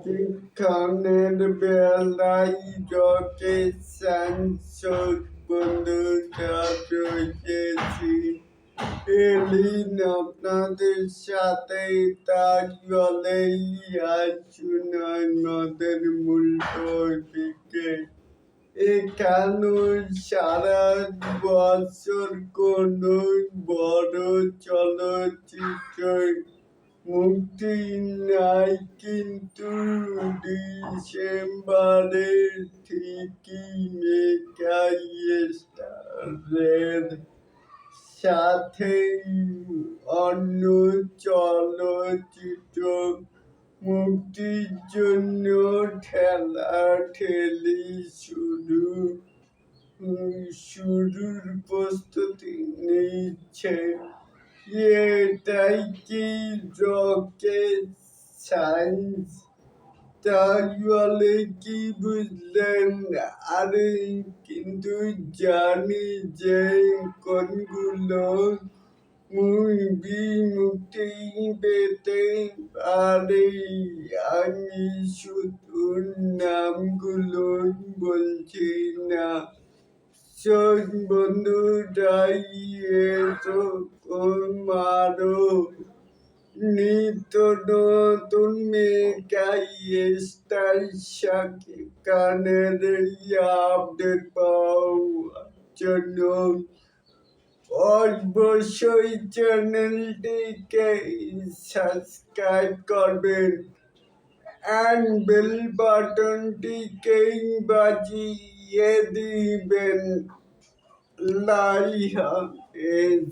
শিক্ষণের বেলায় যকে সাংসদ বন্ধুরা রয়েছি এলিন আপনাদের সাথে তার বলেই আসুন আমাদের মূল টপিকে। এখানে সারা বছর কোনো বড় চলচ্চিত্র মুক্তি নাই, কিন্তু ডিসেম্বরে ঠিকই মেগাস্টারের সাথে অন্য চলচ্চিত্র মুক্তির জন্য ঠেলাঠেলি শুরুর প্রস্তুতি নিচ্ছে। এটাই কি রকেট সায়েন্স? তাহলে কি বুঝলেন? আরে কিন্তু জানি যে কোনগুলো মুভি মুক্তি পেতে পারে। আমি শুধু নামগুলো বলছি না, বন্ধুরাই তোমারও নিত্য নতুন মেগাস্টার শাকিব খানের আপডেট পাওয়ার জন্য অবশ্যই চ্যানেলটিকে সাবস্ক্রাইব করবেন and বেল বাটনটিকে বাজিয়ে দিবেন। আল্লাহ হাফেজ।